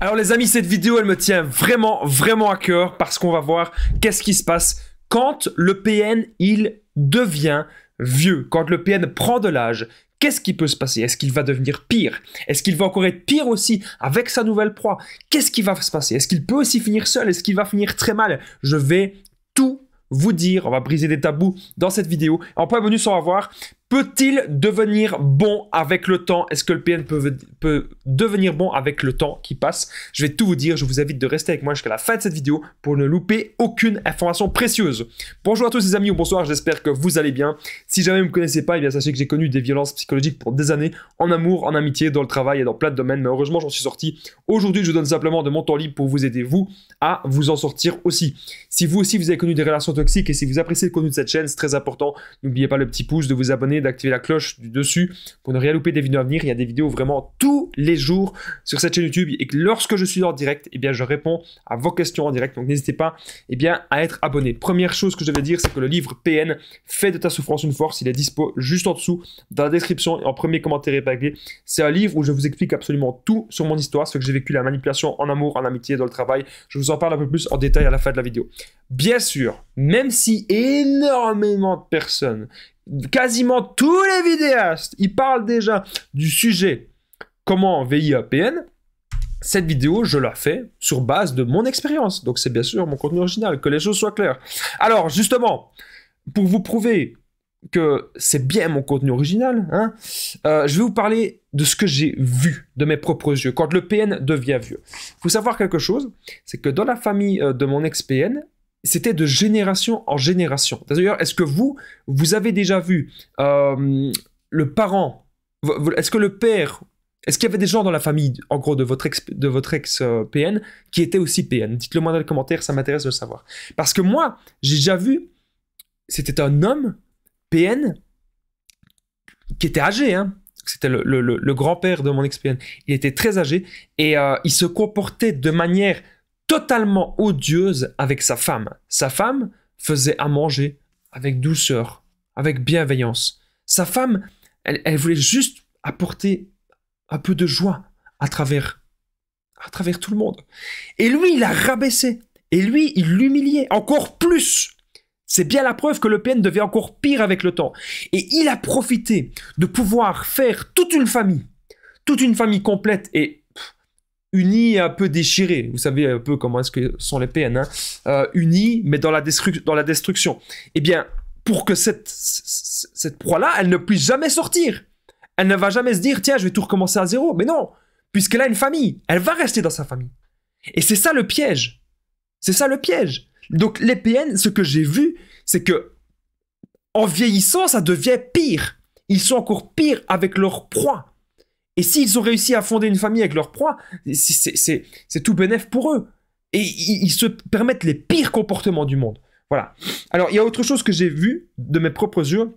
Alors les amis, cette vidéo, elle me tient vraiment à cœur parce qu'on va voir qu'est-ce qui se passe quand le PN, il devient vieux, quand le PN prend de l'âge. Qu'est-ce qui peut se passer? Est-ce qu'il va devenir pire? Est-ce qu'il va encore être pire aussi avec sa nouvelle proie? Qu'est-ce qui va se passer? Est-ce qu'il peut aussi finir seul? Est-ce qu'il va finir très mal? Je vais tout vous dire, on va briser des tabous dans cette vidéo. En point bonus, on va voir, peut-il devenir bon avec le temps? Est-ce que le PN peut devenir bon avec le temps qui passe? Je vais tout vous dire, je vous invite de rester avec moi jusqu'à la fin de cette vidéo pour ne louper aucune information précieuse. Bonjour à tous les amis ou bonsoir, j'espère que vous allez bien. Si jamais vous ne me connaissez pas, eh bien sachez que j'ai connu des violences psychologiques pour des années, en amour, en amitié, dans le travail et dans plein de domaines, mais heureusement j'en suis sorti. Aujourd'hui, je vous donne simplement de mon temps libre pour vous aider, vous, à vous en sortir aussi. Si vous aussi, vous avez connu des relations toxiques et si vous appréciez le contenu de cette chaîne, c'est très important, n'oubliez pas le petit pouce, de vous abonner, d'activer la cloche du dessus pour ne rien louper des vidéos à venir. Il y a des vidéos vraiment tous les jours sur cette chaîne YouTube et que lorsque je suis en direct, eh bien, je réponds à vos questions en direct. Donc n'hésitez pas eh bien, à être abonné. Première chose que je vais dire, c'est que le livre PN, Fais de ta souffrance une force, il est dispo juste en dessous dans la description et en premier commentaire épinglé. C'est un livre où je vous explique absolument tout sur mon histoire, ce que j'ai vécu, la manipulation en amour, en amitié, dans le travail. Je vous en parle un peu plus en détail à la fin de la vidéo. Bien sûr, même si énormément de personnes, quasiment tous les vidéastes, ils parlent déjà du sujet comment veiller à PN, cette vidéo, je la fais sur base de mon expérience. Donc c'est bien sûr mon contenu original, que les choses soient claires. Alors justement, pour vous prouver que c'est bien mon contenu original, hein, je vais vous parler de ce que j'ai vu de mes propres yeux quand le PN devient vieux. Il faut savoir quelque chose, c'est que dans la famille de mon ex-PN, c'était de génération en génération. D'ailleurs, est-ce que vous avez déjà vu le parent, est-ce que le père, est-ce qu'il y avait des gens dans la famille, en gros, de votre ex-PN qui étaient aussi PN? Dites-le moi dans les commentaires, ça m'intéresse de le savoir. Parce que moi, j'ai déjà vu, c'était un homme PN qui était âgé, hein. C'était le grand-père de mon ex-PN. Il était très âgé et il se comportait de manière totalement odieuse avec sa femme. Sa femme faisait à manger avec douceur, avec bienveillance. Sa femme, elle voulait juste apporter un peu de joie à travers tout le monde. Et lui, il la rabaissait. Et lui, il l'humiliait encore plus. C'est bien la preuve que le PN devient encore pire avec le temps. Et il a profité de pouvoir faire toute une famille complète et unis et un peu déchirés. Vous savez un peu comment est-ce que sont les PN, hein? Unis, mais dans la destruction. Eh bien, pour que cette proie-là, elle ne puisse jamais sortir. Elle ne va jamais se dire, tiens, je vais tout recommencer à zéro. Mais non, puisqu'elle a une famille, elle va rester dans sa famille. Et c'est ça le piège. C'est ça le piège. Donc les PN, ce que j'ai vu, c'est que en vieillissant, ça devient pire. Ils sont encore pires avec leur proie. Et s'ils ont réussi à fonder une famille avec leur proie, c'est tout bénef pour eux. Et ils se permettent les pires comportements du monde. Voilà. Alors, il y a autre chose que j'ai vu de mes propres yeux.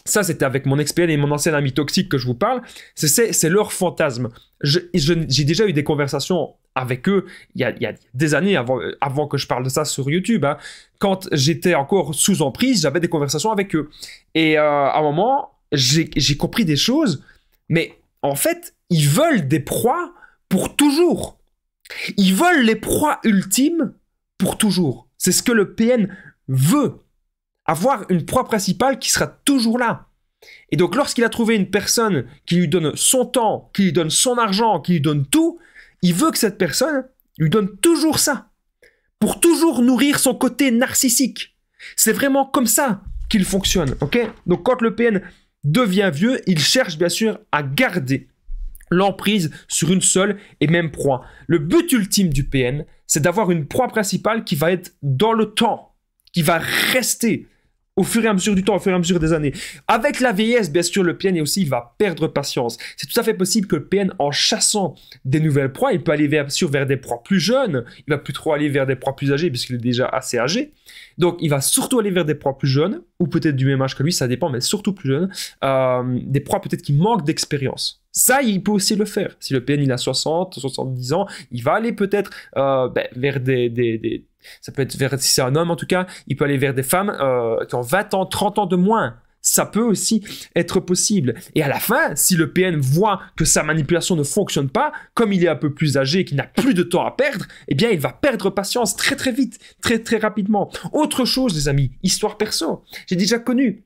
Ça, c'était avec mon ex-PN et mon ancien ami toxique que je vous parle. C'est leur fantasme. J'ai déjà eu des conversations avec eux il y a des années avant que je parle de ça sur YouTube. Hein. Quand j'étais encore sous emprise, j'avais des conversations avec eux. Et à un moment, j'ai compris des choses, mais en fait, ils veulent des proies pour toujours. Ils veulent les proies ultimes pour toujours. C'est ce que le PN veut. Avoir une proie principale qui sera toujours là. Et donc, lorsqu'il a trouvé une personne qui lui donne son temps, qui lui donne son argent, qui lui donne tout, il veut que cette personne lui donne toujours ça. Pour toujours nourrir son côté narcissique. C'est vraiment comme ça qu'il fonctionne. Okay? Donc, quand le PN devient vieux, il cherche bien sûr à garder l'emprise sur une seule et même proie. Le but ultime du PN, c'est d'avoir une proie principale qui va être dans le temps, qui va rester au fur et à mesure du temps, au fur et à mesure des années. Avec la vieillesse, bien sûr, le PN aussi, il va perdre patience. C'est tout à fait possible que le PN, en chassant des nouvelles proies, il peut aller bien sûr vers des proies plus jeunes, il va plus trop aller vers des proies plus âgées, puisqu'il est déjà assez âgé. Donc, il va surtout aller vers des proies plus jeunes, ou peut-être du même âge que lui, ça dépend, mais surtout plus jeunes, des proies peut-être qui manquent d'expérience. Ça, il peut aussi le faire. Si le PN, il a 60, 70 ans, il va aller peut-être vers ça peut être vers, si c'est un homme en tout cas, il peut aller vers des femmes qui ont 20 ans, 30 ans de moins. ça peut aussi être possible. Et à la fin, si le PN voit que sa manipulation ne fonctionne pas, comme il est un peu plus âgé et qu'il n'a plus de temps à perdre, eh bien, il va perdre patience très très vite, très très rapidement. Autre chose, les amis, histoire perso. J'ai déjà connu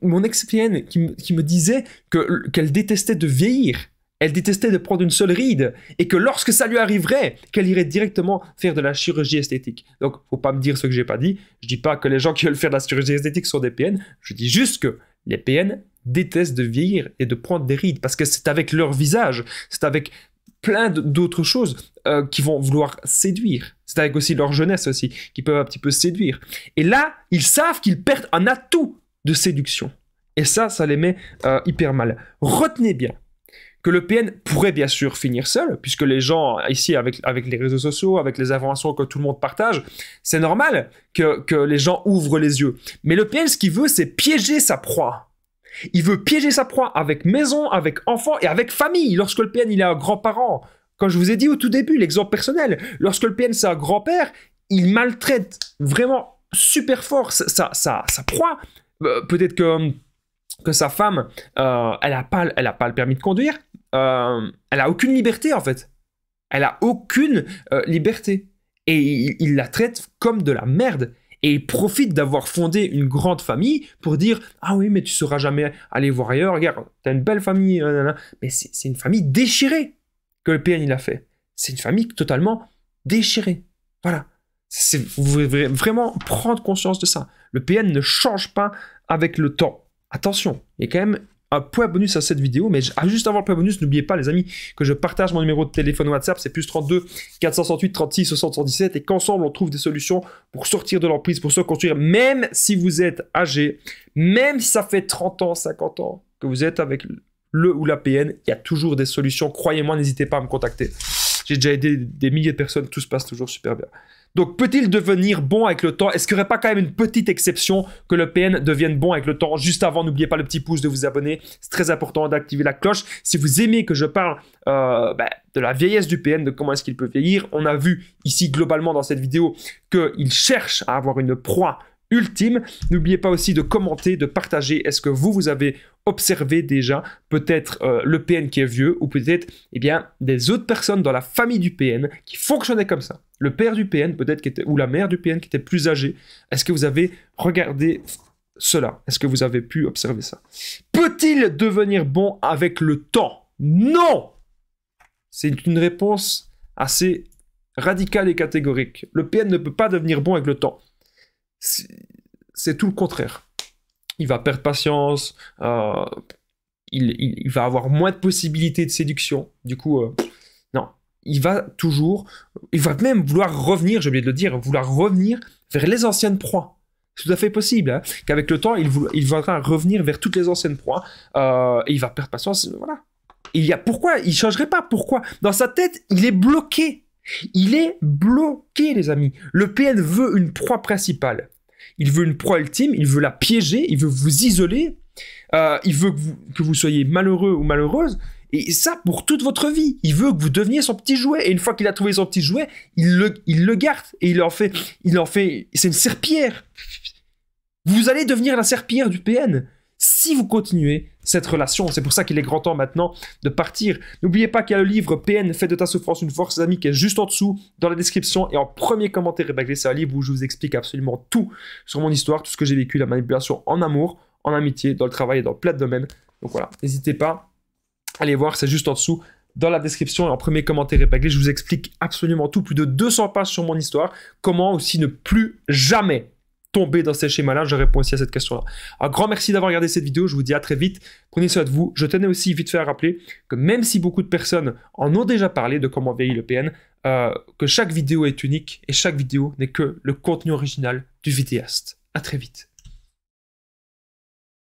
mon ex-PN qui me disait qu'elle détestait de vieillir. Elle détestait de prendre une seule ride et que lorsque ça lui arriverait, qu'elle irait directement faire de la chirurgie esthétique. Donc, faut pas me dire ce que j'ai pas dit. Je dis pas que les gens qui veulent faire de la chirurgie esthétique sont des PN. Je dis juste que les PN détestent de vieillir et de prendre des rides parce que c'est avec leur visage, c'est avec plein d'autres choses qui vont vouloir séduire. C'est avec aussi leur jeunesse aussi qui peuvent un petit peu séduire. Et là, ils savent qu'ils perdent un atout de séduction. Et ça les met hyper mal. Retenez bien que le PN pourrait bien sûr finir seul, puisque les gens, ici, avec les réseaux sociaux, avec les informations que tout le monde partage, c'est normal que les gens ouvrent les yeux. Mais le PN, ce qu'il veut, c'est piéger sa proie. Il veut piéger sa proie avec maison, avec enfants et avec famille. Lorsque le PN, il est un grand-parent, comme je vous ai dit au tout début, l'exemple personnel, lorsque le PN, c'est un grand-père, il maltraite vraiment super fort sa proie. Peut-être que sa femme, elle a pas le permis de conduire, elle a aucune liberté en fait. Elle a aucune liberté. Et il la traite comme de la merde. Et il profite d'avoir fondé une grande famille pour dire « Ah oui, mais tu ne sauras jamais aller voir ailleurs. Regarde, tu as une belle famille. » Mais c'est une famille déchirée que le PN il a fait. C'est une famille totalement déchirée. Voilà. Vous devez vraiment prendre conscience de ça. Le PN ne change pas avec le temps. Attention, il y a quand même un point bonus à cette vidéo, mais juste avant le point bonus, n'oubliez pas les amis que je partage mon numéro de téléphone WhatsApp, c'est +32 468 36 77 et qu'ensemble on trouve des solutions pour sortir de l'emprise, pour se construire, même si vous êtes âgé, même si ça fait 30 ans, 50 ans que vous êtes avec le ou la PN, il y a toujours des solutions, croyez-moi, n'hésitez pas à me contacter. J'ai déjà aidé des milliers de personnes, tout se passe toujours super bien. Donc, peut-il devenir bon avec le temps? Est-ce qu'il n'y aurait pas quand même une petite exception que le PN devienne bon avec le temps? Juste avant, n'oubliez pas le petit pouce de vous abonner. C'est très important d'activer la cloche. Si vous aimez que je parle de la vieillesse du PN, de comment est-ce qu'il peut vieillir, on a vu ici globalement dans cette vidéo qu'il cherche à avoir une proie ultime. N'oubliez pas aussi de commenter, de partager. Est-ce que vous avez observé déjà peut-être le PN qui est vieux ou peut-être des autres personnes dans la famille du PN qui fonctionnaient comme ça? Le père du PN peut-être ou la mère du PN qui était plus âgée. Est-ce que vous avez regardé cela? Est-ce que vous avez pu observer ça? Peut-il devenir bon avec le temps? Non! C'est une réponse assez radicale et catégorique. Le PN ne peut pas devenir bon avec le temps. C'est tout le contraire. Il va perdre patience, il va avoir moins de possibilités de séduction. Du coup, non. Il va même vouloir revenir, j'ai oublié de le dire, vouloir revenir vers les anciennes proies. C'est tout à fait possible, hein, qu'avec le temps, il voudra revenir vers toutes les anciennes proies, et il va perdre patience, voilà. Pourquoi? Il ne changerait pas, pourquoi? Dans sa tête, il est bloqué. Il est bloqué, les amis. Le PN veut une proie principale. Il veut une proie ultime, il veut la piéger, il veut vous isoler, il veut que vous soyez malheureux ou malheureuse, et ça pour toute votre vie. Il veut que vous deveniez son petit jouet, et une fois qu'il a trouvé son petit jouet, il le garde, et il en fait, c'est une serpillière. Vous allez devenir la serpillière du PN si vous continuez cette relation. C'est pour ça qu'il est grand temps maintenant de partir. N'oubliez pas qu'il y a le livre PN, fais de ta souffrance une force, les amis, qui est juste en dessous, dans la description, et en premier commentaire épinglé, c'est un livre où je vous explique absolument tout sur mon histoire, tout ce que j'ai vécu, la manipulation en amour, en amitié, dans le travail et dans plein de domaines. Donc voilà, n'hésitez pas, allez voir, c'est juste en dessous, dans la description et en premier commentaire épinglé, je vous explique absolument tout, plus de 200 pages sur mon histoire, comment aussi ne plus jamais tomber dans ces schémas-là. Je réponds aussi à cette question-là. Un grand merci d'avoir regardé cette vidéo. Je vous dis à très vite. Prenez soin de vous. Je tenais aussi vite fait à rappeler que même si beaucoup de personnes en ont déjà parlé de comment vieillir le PN, que chaque vidéo est unique et chaque vidéo n'est que le contenu original du vidéaste. À très vite.